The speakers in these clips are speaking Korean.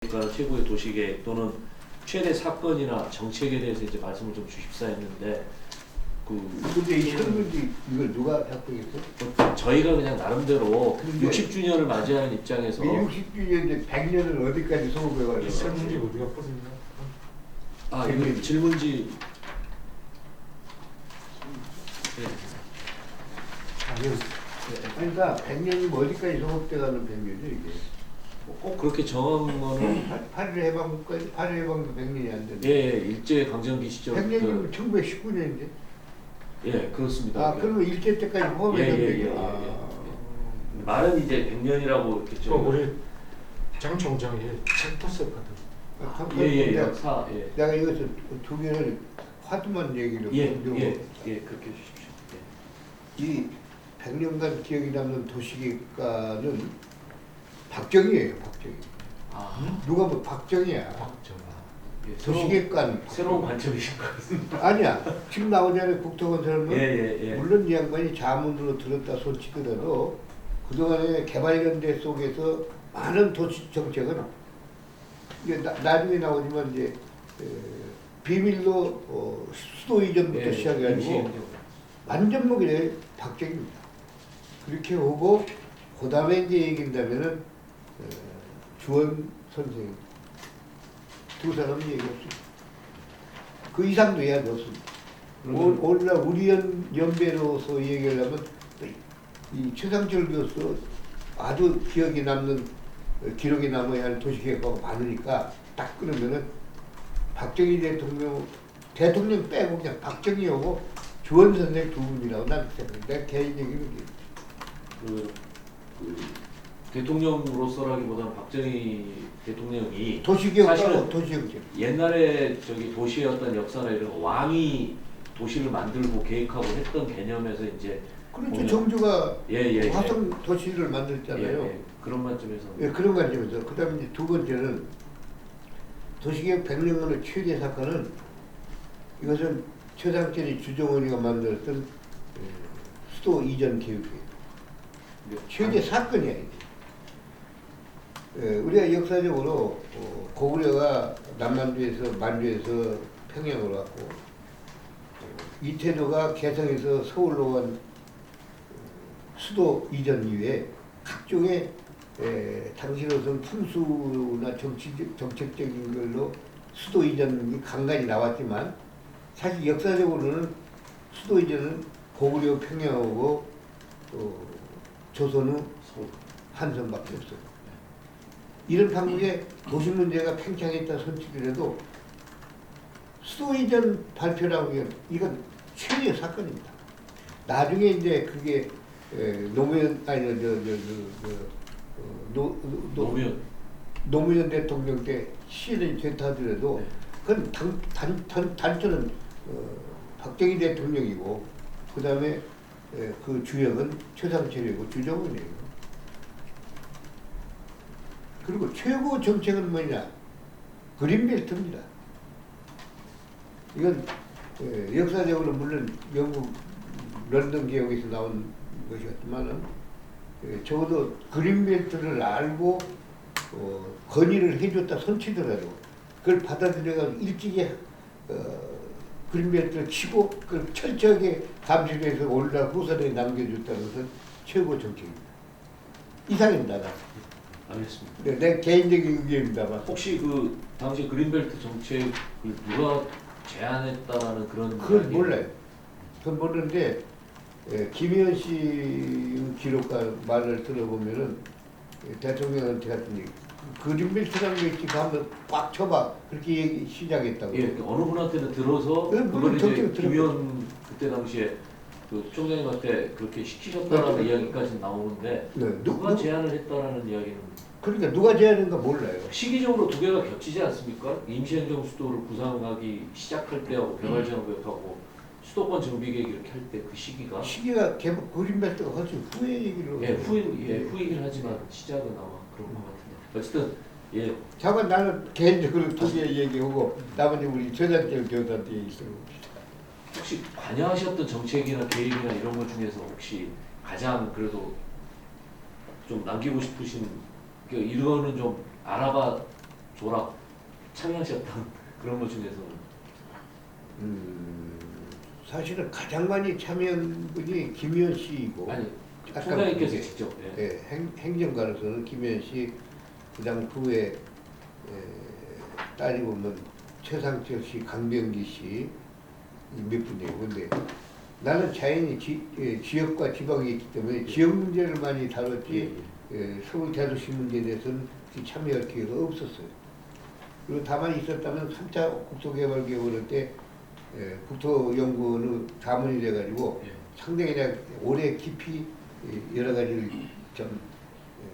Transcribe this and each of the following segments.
그러니까 최고의 도시계획 또는 최대 사건이나 정책에 대해서 이제 말씀을 좀 주십사 했는데 근데 이 설문지 이걸 누가 작성했어? 저희가 그냥 나름대로 근데 60주년을 맞이하는 입장에서 60주년인데 100년을 어디까지 소급해가지고 이 설문지 어디가 퍼졌나? 이거 질문지 그러니까 100년이면 어디까지 소급돼가는 100년이죠 이게. 꼭 그렇게 정한 거는 8.1 해방까지 8.1 해방도 100년이 안 되는데 일제 강점기 시절 100년이면 1919년인데 그렇습니다. 그러면 일제 때까지 포함해서 말은 이제 100년이라고 이렇게 그 좀 우리 장 총장이 책도 썼거든. 역사 내가 이것을 두 개를 화두만 얘기를 그렇게 해주십시오. 이 100년간 기억이 남는 도시계획가는 박정희예요. 박정희. 누가 뭐 박정희야. 도시계획관. 새로운 관점이신 것 같습니다. 아니야. 지금 나오잖아요. 국토건설은. 물론 이 양반이 자문으로 들었다 손치더라도 그동안의 개발연대 속에서 많은 도시 정책은 이제 나중에 나오지만 이제 비밀로 수도 이전부터 시작해가지고 완전 먹이래 박정희입니다. 그렇게 오고 그 다음에 이제 얘기한다면은 주원 선생 두 사람 얘기 없습니다. 그 이상도 해야 없습니다. 오늘날 우리 연배로서 얘기하려면 이 최상철 교수 아주 기억에 남는 기록에 남아야 할 도시계획과가 많으니까 딱 그러면은 박정희 대통령 빼고 그냥 박정희하고 주원 선생 두 분이라고 나는 생각해. 내 개인적인 대통령으로서라기보다는 박정희 대통령이 도시계획과 도시경제. 옛날에 도시의 역사나 이런 왕이 도시를 만들고 계획하고 했던 개념에서 이제 그렇죠. 정주가 화성 도시를 만들었잖아요. 그런 관점에서 그런 관점에서 그다음에 이제 두 번째는 도시계획 100년간의 최대 사건은 이것은 최상철이 주정원이가 만들었던 수도 이전 계획이에요. 최대 사건이야 이게. 우리가 역사적으로 고구려가 남만주에서 만주에서 평양으로 왔고 이태조가 개성에서 서울로 간 수도 이전 이후에 각종의 당시로선 풍수나 정책적인 걸로 수도 이전이 간간히 나왔지만 사실 역사적으로는 수도 이전은 고구려 평양하고 조선 후 한성밖에 없어요. 이런 한국에 도시 문제가 팽창했다 손치더라도 수도 이전 발표라고 하면 이건 최대 사건입니다. 나중에 이제 그게 노무현 대통령 때 시행이 됐다 하더라도 그건 단초는 박정희 대통령이고 그 다음에 그 주역은 최상철이고 주정원이에요. 그리고 최고 정책은 뭐냐? 그린벨트입니다. 이건 역사적으로 물론 영국 런던 개혁에서 나온 것이었지만은 적어도 그린벨트를 알고 건의를 해줬다 손치더라도 그걸 받아들여가지고 일찍이 그린벨트를 치고 그걸 철저하게 감시해서 올라 후선에 남겨줬다는 것은 최고 정책입니다. 이상입니다. 알겠습니다. 내 개인적인 의견입니다만. 혹시 그 당시 그린벨트 정책을 누가 제안했다라는 그건 몰라요. 그건 모르는데 김희연 씨 기록과 말을 들어보면은 대통령한테 같은 그린벨트라는 게 있지 한번 꽉 쳐봐 그렇게 시작했다고. 어느 분한테는 들어서 그걸 이제 김희연 그때 당시에 그 총장님한테 그렇게 시키셨다라는 이야기까지 나오는데 누가 제안을 했다라는 이야기는 그러니까 누가 제안했는가 몰라요. 시기적으로 두 개가 겹치지 않습니까? 임시행정 수도를 구상하기 시작할 때하고 개발제한구역하고 수도권 정비계획 이렇게 할 때 그 시기가 그린벨트가 훨씬 후에 얘기를 후이긴 하지만 시작은 아마 그런 것 같은데 어쨌든 잠깐 나는 개인적으로 두 개 얘기하고 나머지 우리 최상철 교수한테 얘기해봅시다. 혹시 관여하셨던 정책이나 계획이나 이런 것 중에서 혹시 가장 그래도 좀 남기고 싶으신 이거는 좀 알아봐 졸업 참여하셨던 그런 것 중에서는 사실은 가장 많이 참여한 분이 김현 씨이고, 아니 아까 총장님께서 그게, 직접 예, 행정가로서는 김현 씨, 그다음 후에 딸이 보면 최상철 씨, 강병기 씨 몇 분이에요. 근데 나는 자연히 지역과 지방이 있기 때문에 지역 문제를 많이 다뤘지 서울대도시 문제에 대해서는 참여할 기회가 없었어요. 그리고 다만 있었다면 3차 국토개발계획을 때 국토연구원의 자문이 돼가지고 상당히 오래 깊이 여러 가지를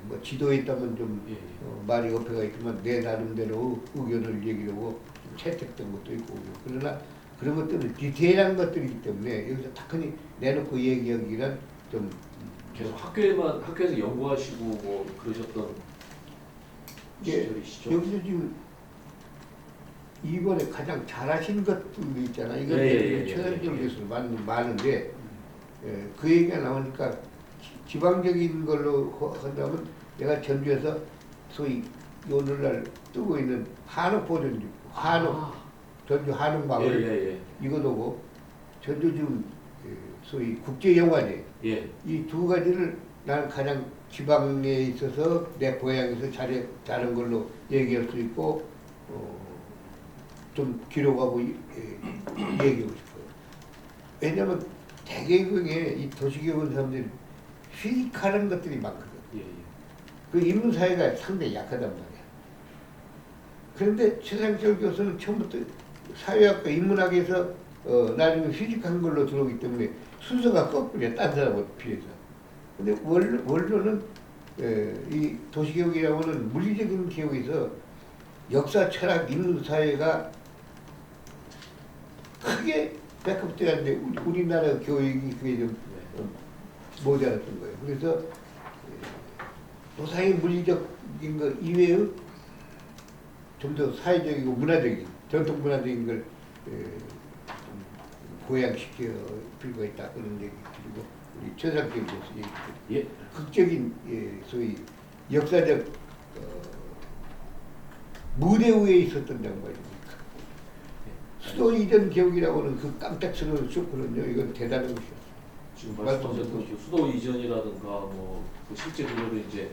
뭐 지도에 있다면 좀 말이 어폐가 있지만 내 나름대로 의견을 얘기하고 채택된 것도 있고, 그러나 그런 것들은 디테일한 것들이기 때문에 여기서 탁하니 내놓고 얘기하기란 좀 계속 학교에서 연구하시고 뭐 그러셨던 시절이시죠? 여기서 지금 이번에 가장 잘하신 것들 있잖아. 이건 최선적으로 해서 많은데 그 얘기가 나오니까 지방적인 걸로 한다면 내가 전주에서 소위 오늘날 뜨고 있는 한옥보존지, 전주 한옥마을 이것도 오고, 전주 지금 소위 국제영화제 이 두 가지를 나는 가장 지방에 있어서 내 고향에서 잘한 걸로 얘기할 수 있고 좀 기록하고 얘기하고 싶어요. 왜냐하면 대개경에 이 도시계획 온 사람들이 휘익하는 것들이 많거든. 그 인문사회가 상당히 약하단 말이야. 그런데 최상철 교수는 처음부터 사회학과 인문학에서 나중에 휘익한 걸로 들어오기 때문에 순서가 거꾸로야, 딴 사람에 비해서. 근데 원로는 이 도시개혁이라고는 물리적인 개혁에서 역사, 철학, 인문사회가 크게 백업되었는데 우리나라 교육이 그게 좀 모자랐던 거예요. 그래서 도상의 물리적인 것 이외의 좀 더 사회적이고 문화적인, 전통 문화적인 걸 고양시킬 필요가 있다, 그런 얘기 드리고, 우리 최상철 교수 극적인 소위 역사적 무대 위에 있었던 양반입니다. 수도 이전 개혁이라고는 그 깜짝스러운 쇼크는요, 이건 대단한 것이었어요. 지금 말씀하셨던 그 수도 이전이라든가 그 실제 그거를 이제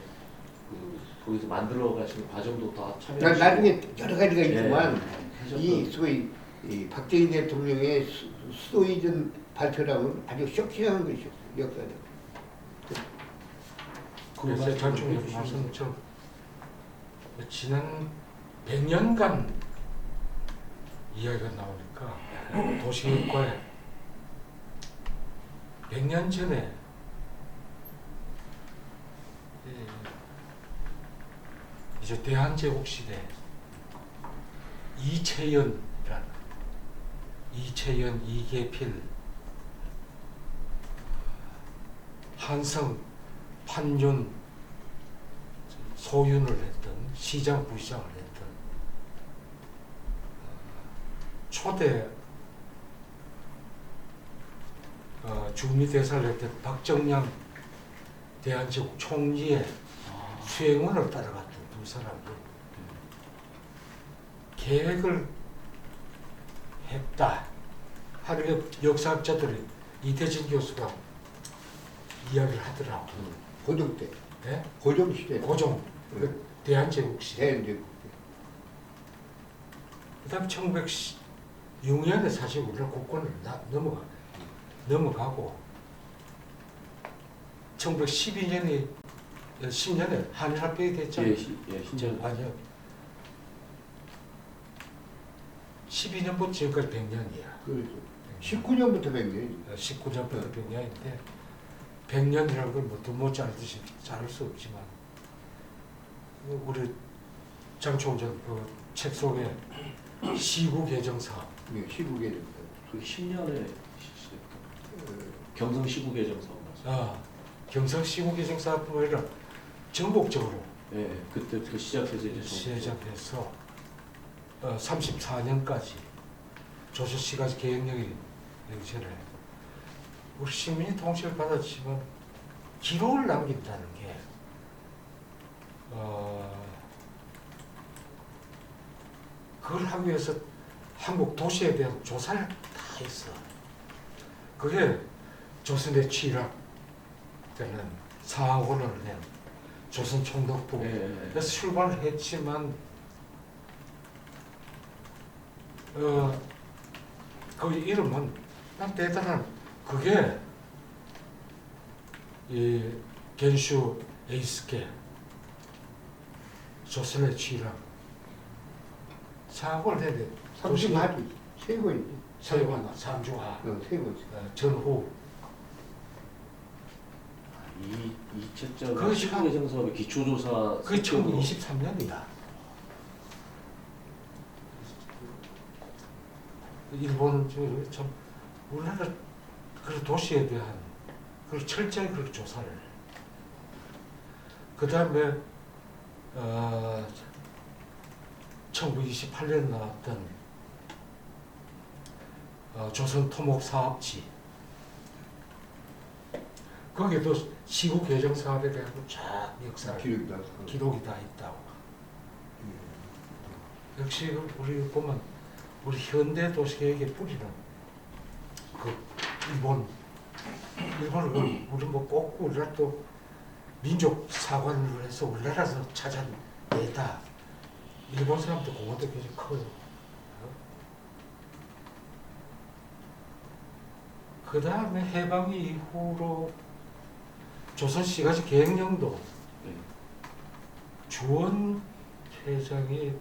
거기서 만들어 가시는 과정도 다 참여하시고 나중에 여러 가지가 있지만 이 소위 박정희 대통령의 수도 이전 발표라고는 아주 쇼킹한 것이었어요, 역사적. 그래서 장총님 말씀처럼 지난 100년간 이야기가 나오니까 도시계획과에 100년 전에 이제 대한제국 시대 이채연, 이계필, 한성, 판윤, 소윤을 했던, 시장, 부시장을 했던 초대 주미대사를 했던 박정량 대한제국 총리의 수행원을 따라갔던 두 사람이 계획을 했다 하는 역사학자들이 이태진 교수가 이야기를 하더라고. 고종 때. 네? 고종 시대. 고종. 그 대한제국 시대. 대한제국. 그다음 1906년에 사실 우리가 국권을 넘어가고 1912년에 10년에 한일합병이 됐잖아요. 신청 아니요. 12년부터 지금까지 100년이야. 그렇죠. 19년부터 100년. 19년부터 100년인데 100년이라는 걸 뭐 두모 자르듯이 자를 수 없지만 우리 장 총장 그 책 속에 시구 개정사. 네, 시구 개정사. 그 10년에 경성 시구 개정사. 경성 시구 개정사뿐만 아니라 전국적으로. 그때 시작해서 이제 시작해서 34년까지 조선시까지 계획령이 전에 우리 시민이 통치를 받았지만 기록을 남긴다는 게 그걸 하기 위해서 한국 도시에 대한 조사를 다 했어. 그게 조선의 취락 때는 사원을 낸 조선 총독부 그래서 출발을 했지만 그 이름은 난 대단한 그게 이 겐슈 에이스케 조선의 취락 사원을 해야 돼. 삼중하지 세권이지. 세권 삼중하 세권. 전후 이 책자가 그게 시국 예정 사업의 기초조사 그게 1923년이다. 일본은 참 우리나라 그 도시에 대한 그 철저히 그 조사를 그 다음에 1928년 나왔던 조선 토목 사업지 거기도 시국 개정 사업에 대한 쫙 역사를 기록이 다 있다고. 역시 우리 보면 우리 현대 도시계획의 뿌리는 그 일본을 우리 뭐 꼭 우리나라 또 민족 사관을 해서 우리나라에서 찾아내다. 일본 사람도 공헌도 굉장히 커요. 그 다음에 해방 이후로 조선시가지 계획령도 주원 회장이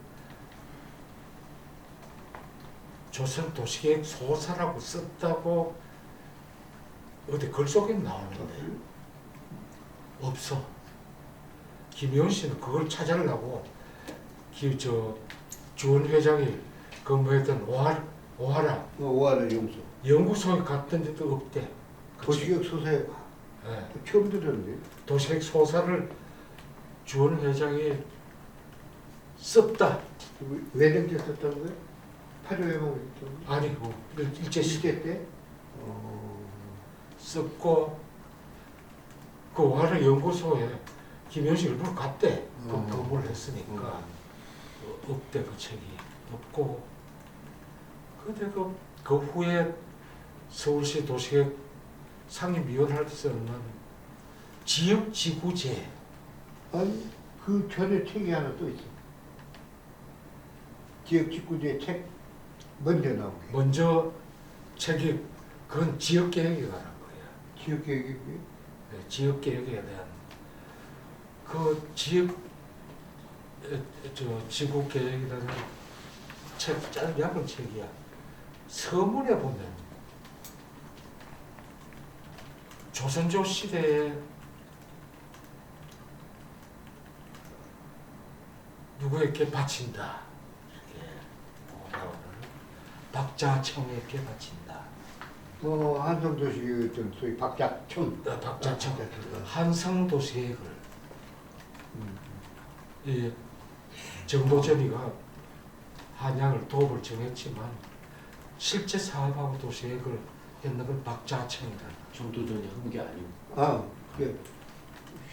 조선 도시계획 소사라고 썼다고 어디 글 속에 나오는데 없어. 김효은 씨는 그걸 찾으려고 주원 회장이 근무했던 오하라 용소 연구소에 갔던데도 없대. 도시계획 소사에 처음 들었는데. 도시계획 소사를 주원 회장이 썼다. 외정제 썼다는 거예요? 파주해방을 썼다는 거예요? 아니고 일제 때? 썼고 그 오하라 연구소에 김효은 씨 일부러 갔대. 근무를 했으니까 없대. 그 책이 없고. 근데 그 후에 서울시 도시계획 상임위원할 때는 지역지구제. 아니 그 전에 책이 하나 또 있어. 지역지구제 책 먼저 나온 게. 먼저 책이 그건 지역계획에 관한 거야. 지역계획이 네, 지역계획에 대한 그 지구계획이라는 책, 얇은 책이야. 서문에 보면 조선조 시대에 누구에게 바친다. 이렇게 나오는 박자청에게 바친다. 한성도시 좀 소위 박자청. 박자청. 한성도시계획을 이 정도전이가 한양을 도읍을 정했지만 실제 사업하고 도시계획을 했는 건 박자청이다. 정도전이 한 게 아니고.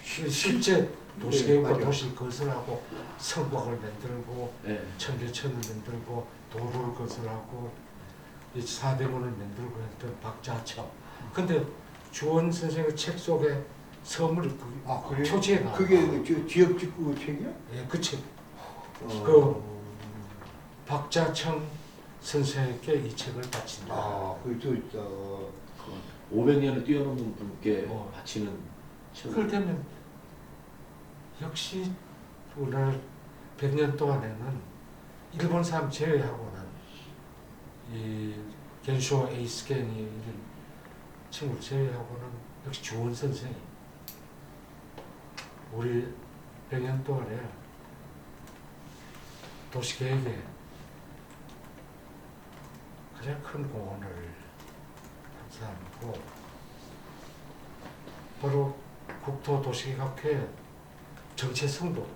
실제 도시계획과 네, 도시 건설하고 성곽을 만들고 청계천을 만들고 도로를 건설하고 이 사대문을 만들고 했던 박자청. 근데 주원 선생의 책 속에 서물이 표지에 나와. 그게 지역지구 책이야? 예, 그 책. 그 박자청 선생에게 이 책을 바친다. 그것도 있어. 500년을 뛰어넘는 분께 바치는 책. 그렇다면 역시 우리나라 100년 동안에는 일본 사람 제외하고는 이 겐쇼 에이스겐이 이런 친구를 제외하고는 역시 주원 선생이 우리 100년 동안에 도시계획에 가장 큰 공헌을 한 사람이고 바로 국토도시계획학회 정체성도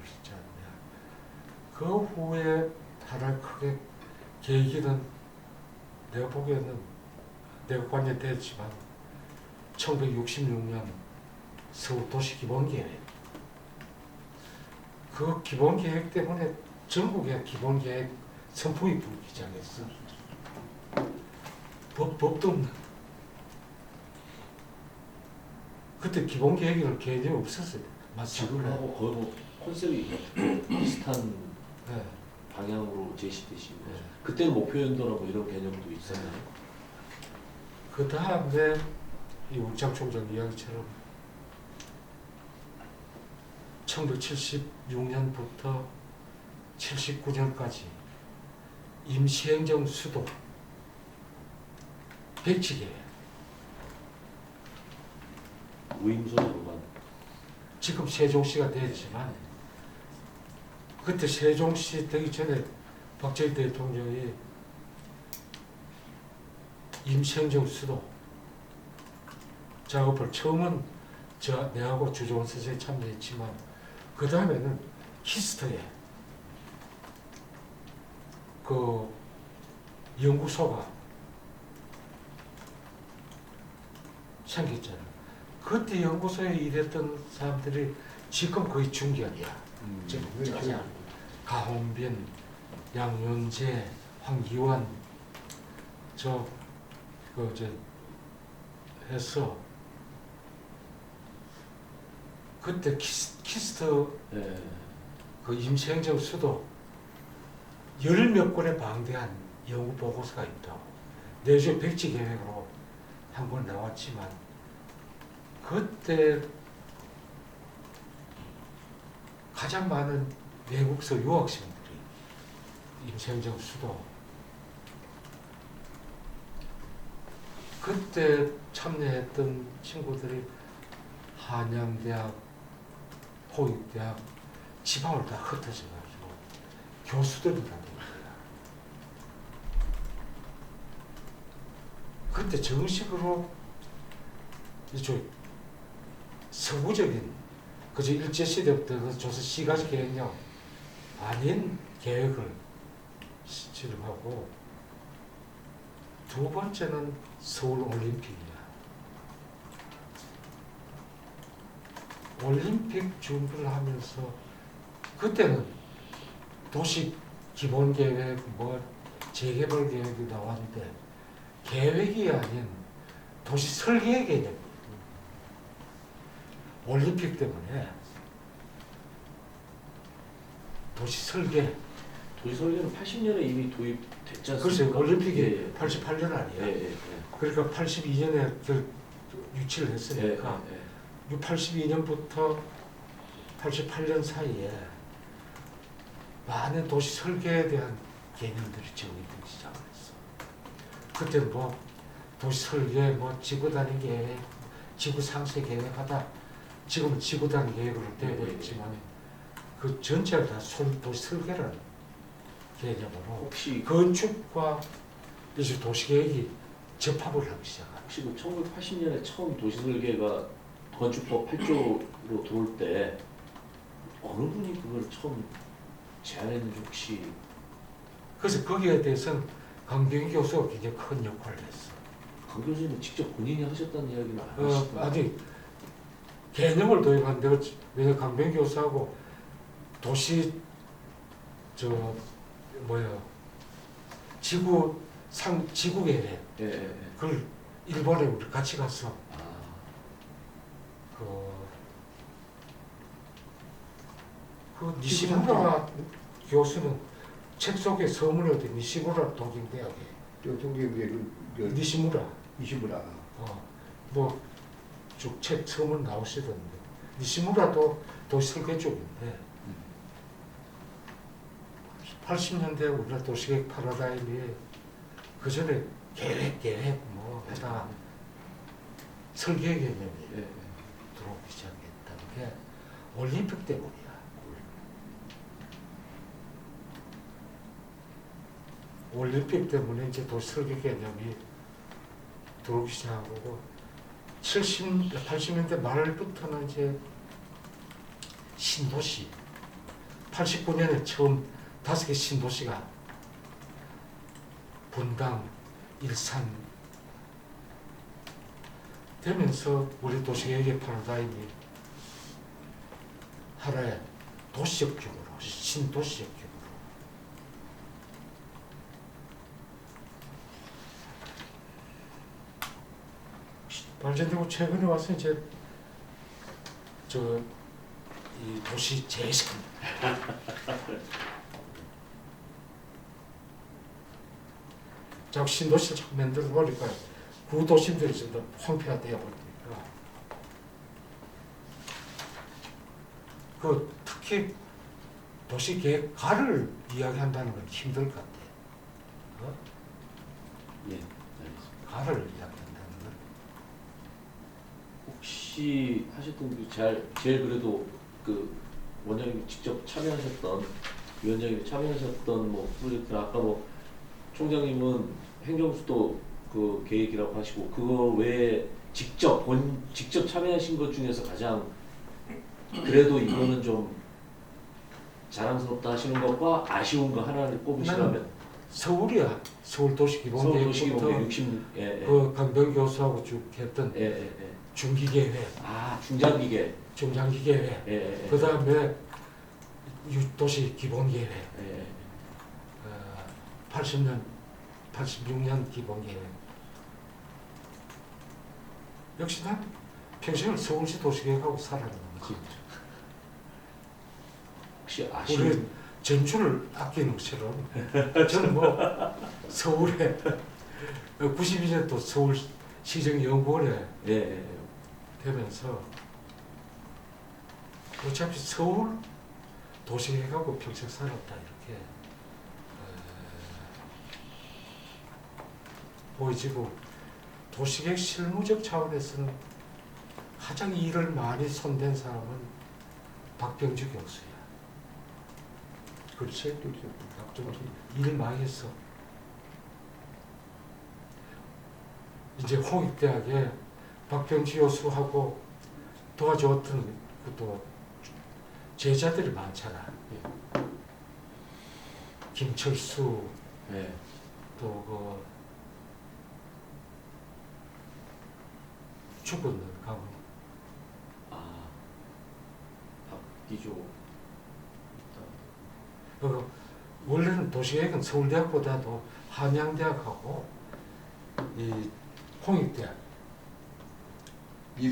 있지 않느냐. 그 후에 하나 크게 계기는 내가 보기에는 내가 관여됐지만 1966년 서울도시기본계획 그 기본계획 때문에 전국의 기본계획 선포기 불기 시작했어. 법도 없는. 그때 기본계획이라는 개념이 없었어요. 지금하고 거의 뭐 컨셉이 비슷한 네. 방향으로 제시되시고 네. 그때는 목표연도나 뭐 이런 개념도 있었나요? 그 다음에 이 우장 총장 이야기처럼 1976년부터 79년까지 임시행정 수도 백지계획 무임소로만 지금 세종시가 됐지만 그때 세종시 되기 전에 박정희 대통령이 임시행정 수도 작업을 처음은 내하고 주종원 선생이 참여했지만 그 다음에는 키스터에 그 연구소가 생겼잖아. 그때 연구소에 일했던 사람들이 지금 거의 중견이야. 지금 가홍빈, 양윤재, 황기환 해서 그때 키스터 네. 그 임시행정 수도 10몇 권에 방대한 연구 보고서가 있다고. 내주 백지 계획으로 한 번 나왔지만 그때 가장 많은 외국서 유학생들이 임시행정 수도 그때 참여했던 친구들이 한양대학, 포익대학 지방을 다 흩어져가지고 교수들이 다 된 거야. 그때 정식으로 이쪽 서구적인 그저 일제시대부터 조선 시가지 계획령 아닌 계획을 실험하고 두 번째는 서울올림픽이야. 올림픽 준비를 하면서 그때는 도시 기본계획, 재개발 계획이 나왔는데 계획이 아닌 도시 설계 개념. 올림픽 때문에 도시 설계. 도시 설계는 80년에 이미 도입됐지 않습니까? 글쎄요, 올림픽이 예. 88년 아니야. 예. 그러니까 82년에 유치를 했으니까 예. 82년부터 88년 사이에 많은 도시 설계에 대한 개념들이 정의되기 시작을 했어. 그때 도시 설계, 지구 단위 계획, 지구 상세 계획하다. 지금은 지구 단위 계획으로 되어버렸지만 그 전체를 다 도시 설계라는 개념으로 혹시 건축과 이제 도시 계획이 접합을 하기 시작합니다. 혹시 그 1980년에 처음 도시 설계가 건축법 8조로 들어올 때 어느 분이 그걸 처음 제안했는지 혹시? 그래서 거기에 대해서는 강병희 교수가 굉장히 큰 역할을 했어. 강 교수님은 직접 본인이 하셨다는 이야기는 안 하시나요? 아직 개념을 도입하는데 왜냐 강병희 교수하고 도시 지구 계획 그걸 일본에 우리 같이 가서 그 니시무라 교수는 책 속에 서문이 어디 니시무라 동경대학에 니시무라 쭉 책 서문 나오시던데 니시무라도 도시 설계 쪽인데 80년대 우리나라 도시계획 패러다임이 그 전에 계획 하다가 설계 개념이 들어오기 시작했다는 게 올림픽 때문이야. 올림픽 때문에 이제 도시 설계 개념이 들어오기 시작하고 80년대 말부터는 이제 신도시 89년에 처음 5개 신도시가 분당, 일산 되면서 우리 도시계획의 패러다임이 하나의 도시적 규모로 신도시적 규모로 발전되고 최근에 와서 이제 이 도시 재생 자꾸 신도시를 자꾸 만들어 버리니까 구도심들이 좀 더 황폐화되어 버리니까 그 특히 도시계획가를 이야기한다는 건 힘들 것 같아요. 예, 알겠습니다. 가를 이야기한다는 건 혹시 하셨던 제일 그래도 그 원장님이 직접 참여하셨던 위원장님이 참여하셨던 뭐 프로젝트 아까 뭐 총장님은 행정수도 그 계획이라고 하시고 그거 외에 직접 참여하신 것 중에서 가장 그래도 이거는 좀 자랑스럽다 하시는 것과 아쉬운 거 하나를 꼽으시라면 서울이야. 서울도시기본계획부터 서울 60, 예, 예. 그 강병 교수하고 쭉 했던 예, 예, 예. 중기계획, 중장기계. 중장기계획, 예, 예. 그 다음에 도시기본계획, 예, 예. 86년 기본계획. 역시 난 평생을 서울시 도시계획하고 살아가는 거지. 혹시 우리 전출을 아끼는 것처럼 저는 뭐 서울에 92년도 서울시정연구원에 예, 예, 예. 되면서 어차피 서울 도시계획하고 평생 살았다 이렇게 보여지고 도시계획 실무적 차원에서는 가장 일을 많이 손댄 사람은 박병주 교수야. 그렇지? 박병주 일 많이 했어. 이제 홍익대학에 박병주 교수하고 도와줬던 또 제자들이 많잖아. 김철수 예. 또 죽었는 가문. 박기조. 원래는 도시계획은 서울대학보다도 한양대학하고 이 홍익대학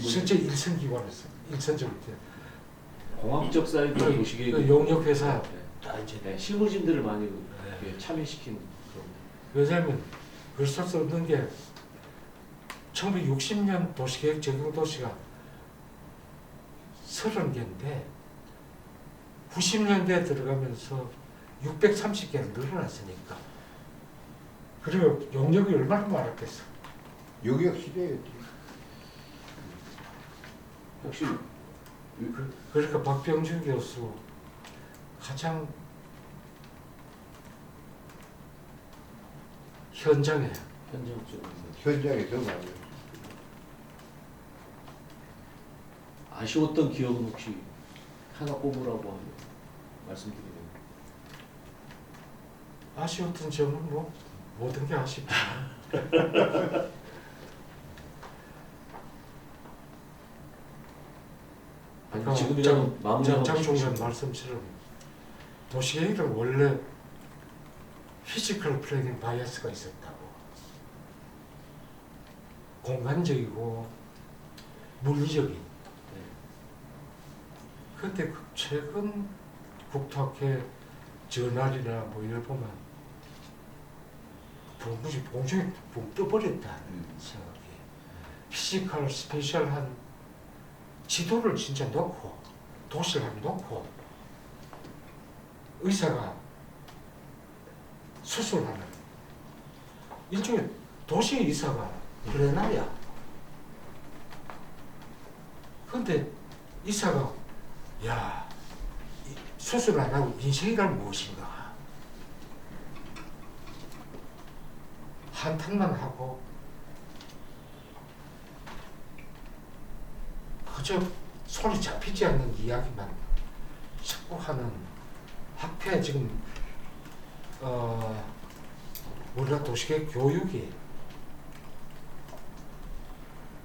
실제 일선기관에서 일선적으로 공학적 사이드 도시계획 용역회사 다 이제 실무진들을 많이 참여시킨 그런. 왜냐하면 글 쓸 수 없는 게 1960년 도시계획 적용도시가 30개인데 90년대에 들어가면서 630개를 늘어났으니까 그리고 용역이 얼마나 많았겠어. 용역 시대였지. 혹시 그러니까 박병준 교수 가장 현장에서 많이 아쉬웠던 기억은 혹시 하나 꼽으라고 하면 말씀드리면 아쉬웠던 점은 뭐 모든 게 아쉽지. 아니 지금이라도 마무리하고 장 총장 싶으시죠? 말씀처럼 도시계획은 원래 피지컬 플래닝 바이어스가 있었다고. 공간적이고 물리적인. 근데 최근 국토학회 저널이나 뭐 이걸 보면 봉중이 붕 떠버렸다는 생각이. 피지컬 스페셜한 지도를 진짜 놓고 도시를 놓고 의사가 수술하는 일종의 도시 의사가 그래나야. 근데 의사가 야 수술 안 하고 인생이란 무엇인가 한탄만 하고 그저 손이 잡히지 않는 이야기만 자꾸 하는 학회 지금 우리가 도시계획 교육이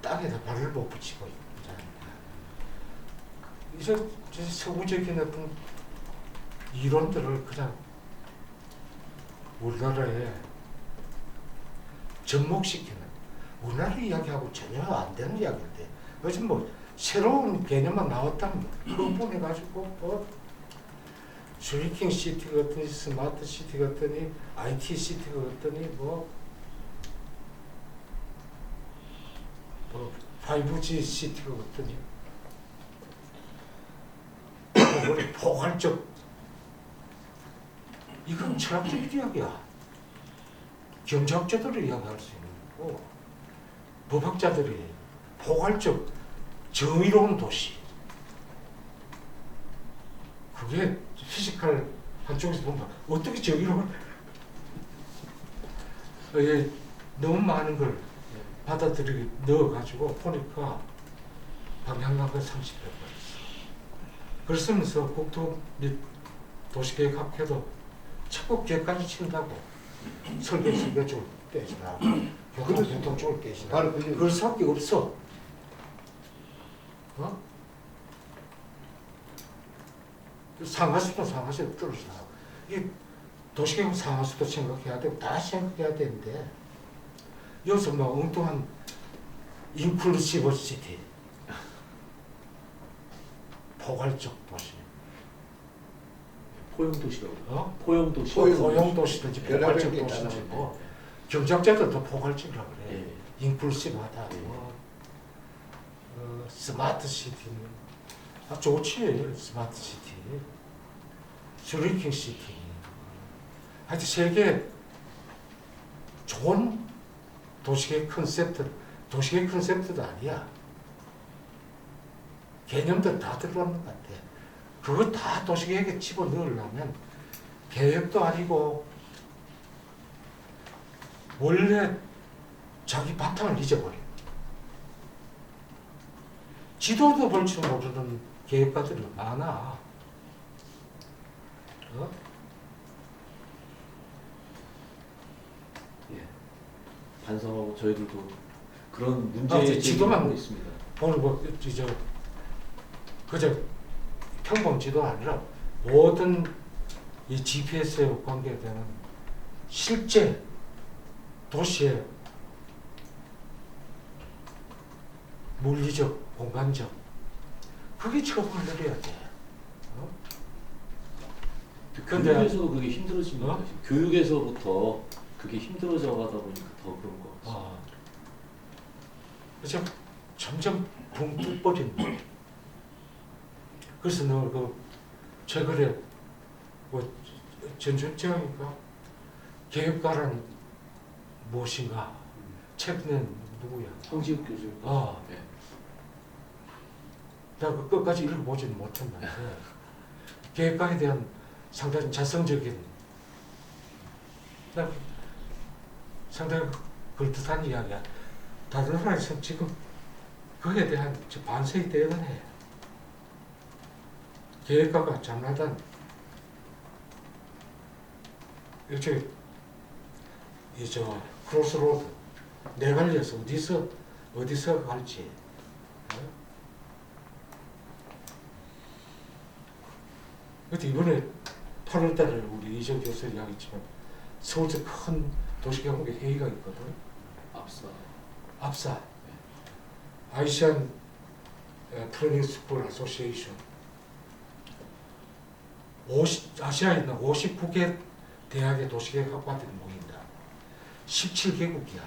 땅에다 발을 못 붙이고 있잖아요. 이제 서구적인 어떤 이론들을 그냥 우리나라에 접목시키는 우리나라 이야기하고 전혀 안 되는 이야기인데 요즘 뭐 새로운 개념만 나왔다면 그거 보내가지고 뭐 슈리킹 시티 같더니 스마트 시티 같더니 IT 시티 같더니 뭐 5G 시티가 같더니 우리 포괄적 이건 철학적 이야기야. 경제학자들이 이야기할 수 있는 거고 법학자들이 포괄적 정의로운 도시 그게 피지컬 한쪽에서 보면 어떻게 정의로운 너무 많은 걸 받아들이게 넣어가지고 보니까 방향감과 30%가 있어. 그러면서 국토 및 도시계획학회도 자꾸 계획까지 친다고 설계 쪽을 떼지나 교통 쪽을 떼지나 바로 그럴 수밖에 없어. 어? 상하수도 떨어지나 이 도시계획 상하수도 생각해야 되고 다 생각해야 되는데 여기서 막 엉뚱한 인클루시브 시티 포괄적 도시 포용도시라고. 어? 포용도시. 포용도시든지 포괄적 게 도시든지 있잖아. 뭐 경제학자들도 포괄적이라고 그래. 예. 인클루시브하다. 예. 뭐 스마트 시티는 좋지. 스마트 시티, 슈링킹 시티. 하여튼 세계 좋은 도시계획 컨셉트도 아니야. 개념들 다 들어가는 것 같아. 그거 다 도시계획에 집어넣으려면 계획도 아니고 원래 자기 바탕을 잊어버려. 지도도 볼 줄 모르는 계획가들이 많아. 어? 예. 반성하고 저희들도 그런 문제에 지도만 하고 있습니다. 오늘 뭐 그저 평범 지도가 아니라 모든 이 GPS에 관계되는 실제 도시의 물리적, 공간적 그게 처벌을 내려야 돼. 어? 근데- 교육에서도 그게 힘들어집니다. 어? 교육에서부터 그게 힘들어져 가다 보니까 더 그런 거 같습니다. 그래서 점점 붕 뜯버린 거야. 그래서 너 그 최근에 뭐 전준정인가 계획가란 무엇인가 책낸 누구야? 성지욱 교수. 아. 예. 내가 그 끝까지 읽어보지는 못했는데 계획가에 대한 상당히 자성적인 상당히 그럴듯한 이야기야. 다른 나라에서 지금 거기에 대한 반성이 대단해. 계획가가 장나단 일종의 크로스로드 내갈려서 어디서 갈지. 근데 이번에 8월달에 우리 이정 교수 이야기했지만 서울서 큰 도시경제 회의가 있거든. 압사 아시안 플래닝 스쿨 어소시에이션 아시아에 있는 59개 대학의 도시계획 학과들이 모인다. 17개국이야.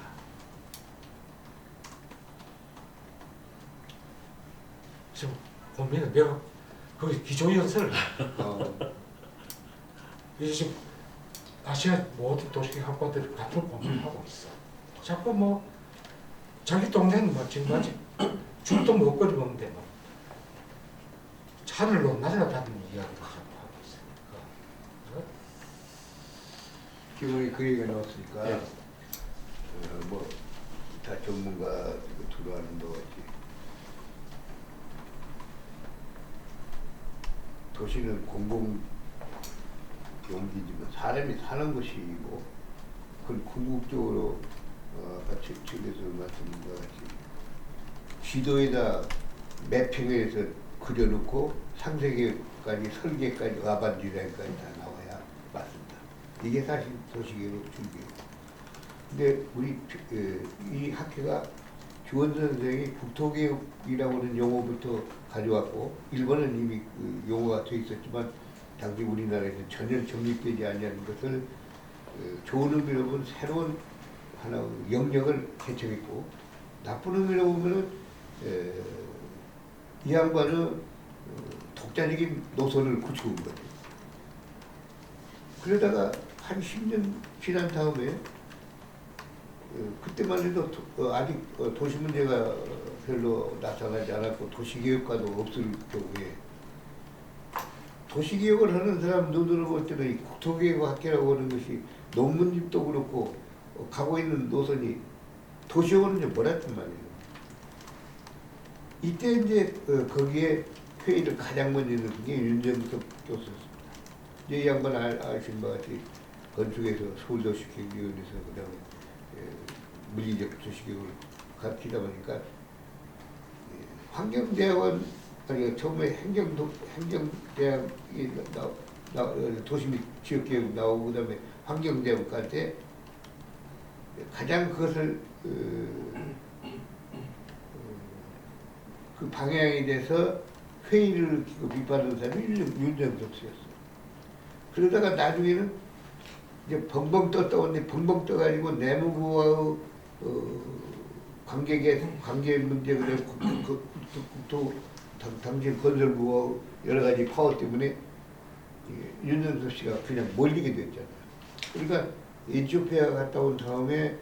지금 고민은 내가 거기 기조연설 이제 지금 아시아 모든 도시계획 학과들이 같은 고민을 하고 있어. 자꾸 뭐 자기 동네는 뭐 지금까지 죽도 먹거리 먹는데 뭐 하늘로 날아다니는 이야기를 자꾸 하고 있으니까. 기본에 그 얘기가 나왔으니까 예. 뭐 다 전문가 들어가는 거 같이 도시는 공공 용기지만 사람이 사는 곳이고 그걸 궁극적으로 아까 측에서 말씀드린 것 같이 지도에다 매핑해서 그려놓고 상세계까지 설계까지 와반 디자인까지 다 나와야 맞습니다. 이게 사실 도시계획 준비. 근데 우리 이 학회가 주원 선생이 국토개혁이라고 하는 용어부터 가져왔고 일본은 이미 그 용어가 돼 있었지만 당시 우리나라에서 전혀 정립되지 않는 것을 좋은 의미로 보면 새로운 하나 영역을 개척했고 나쁜 의미로 보면은 이 양반은 독자적인 노선을 구축한 거죠. 그러다가 한 10년 지난 다음에 그때만 해도 아직 도시 문제가 별로 나타나지 않았고 도시개혁과도 없을 경우에 도시개혁을 하는 사람 눈으로 볼 때는 이 국토개혁학회라고 하는 것이 논문집도 그렇고 가고 있는 노선이 도시원은 좀 몰랐단 말이에요. 이때 이제 거기에 회의를 가장 먼저 넣은 게 윤정석 교수였습니다. 이제 이 양반 아시는 바 같이 건축에서 서울도시개혁위원회에서 그다음에 물리적 도시개혁을 가르치다 보니까 환경대학원 아니 처음에 행정대학이 도시 및 지역개혁 나오고 그다음에 환경대학 갈 때 가장 그것을 그 방향에 대해서 회의를 비판하는 사람이 윤정석 씨였어요. 그러다가 나중에는 이제 벙벙 떴다 오는데 벙벙 떠가지고 내무부와의 관계 문제 그래 국토 당시 건설부와 여러 가지 파워 때문에 윤정석 씨가 그냥 몰리게 됐잖아요. 그러니까 에티오피아 갔다 온 다음에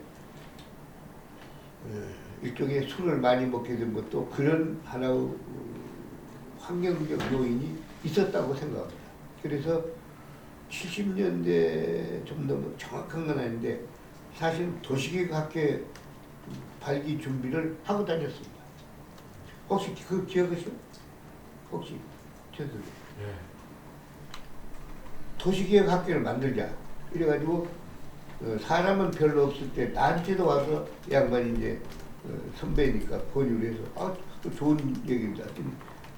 일종의 술을 많이 먹게 된 것도 그런 하나의 환경적 요인이 있었다고 생각합니다. 그래서 70년대 좀 너무 정확한 건 아닌데 사실 도시계획학회 발기 준비를 하고 다녔습니다. 혹시 그 기억하시오? 혹시 저들 도시계획학회를 만들자 이래가지고 사람은 별로 없을 때 나한테도 와서 양반이 이제 선배니까 권유를 해서 좋은 얘기입니다.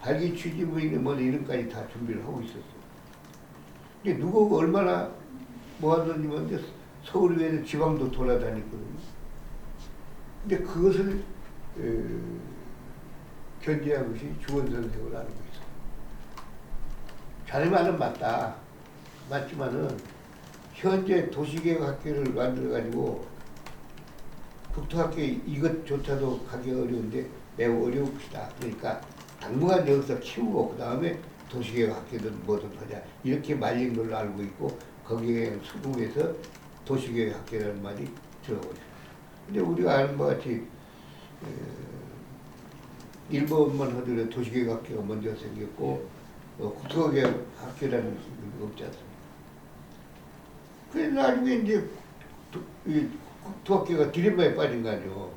발기 취지부인의 뭐 이런까지 다 준비를 하고 있었어요. 근데 누가 얼마나 모아뒀냐면 서울 외에는 지방도 돌아다녔거든요. 근데 그것을 견제한 것이 주원 선생을 알고 있어요. 자네 말은 맞다. 맞지만은 현재 도시계획학회를 만들어가지고 국토학회 이것조차도 가기 어려운데 매우 어려울 것이다. 그러니까 당분간 여기서 키우고 그 다음에 도시계획학회든 뭐든 하자 이렇게 말린 걸로 알고 있고 거기에 수긍해서 도시계획학회라는 말이 들어오죠. 근데 우리가 아는 바 같이 일본만 하더라도 도시계획학회가 먼저 생겼고 국토계획학회라는 게 없지 않습니까? 그래서 나중에 이제 국토학회가 디레마에 빠진 거 아니에요.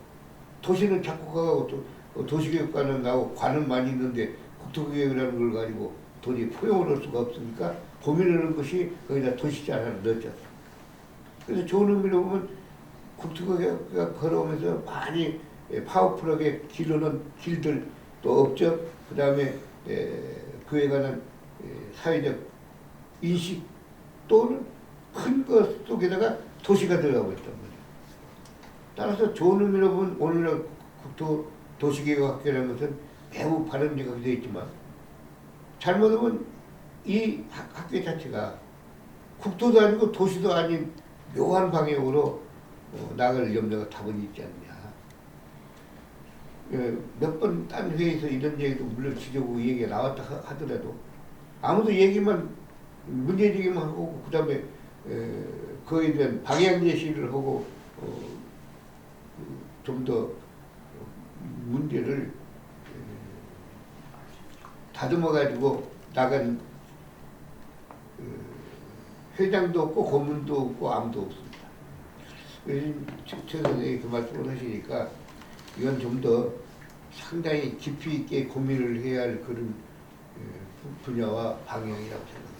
도시는 자꾸 가고 도시계획관은 나오고 관은 많이 있는데 국토계획이라는 걸 가지고 도저히 포용을 할 수가 없으니까 고민을 하는 것이 거기다 도시지 하나 넣었잖아요. 그래서 좋은 의미로 보면 국토계획가 걸어오면서 많이 파워풀하게 기르는 길들 또 업적 그 다음에 그에 관한 사회적 인식 또는 큰 것 속에다가 도시가 들어가고 있단 말이에요. 따라서 좋은 의미로 보면 오늘날 국토 도시계획학회라는 것은 매우 바람직하게 되어 있지만 잘못하면 이 학회 자체가 국토도 아니고 도시도 아닌 묘한 방향으로 나갈 염려가 다분히 있지 않냐. 몇 번 딴 회의에서 이런 얘기도 물론 지적으로 얘기가 나왔다 하더라도 아무도 얘기만 문제제기만 하고 그 다음에 그에 대한 방향 제시를 하고 좀 더 문제를 다듬어 가지고 나간 회장도 없고 고문도 없고 아무도 없습니다. 최 선생님이 그 말씀을 하시니까 이건 좀 더 상당히 깊이 있게 고민을 해야 할 그런 분야와 방향이라고 생각합니다.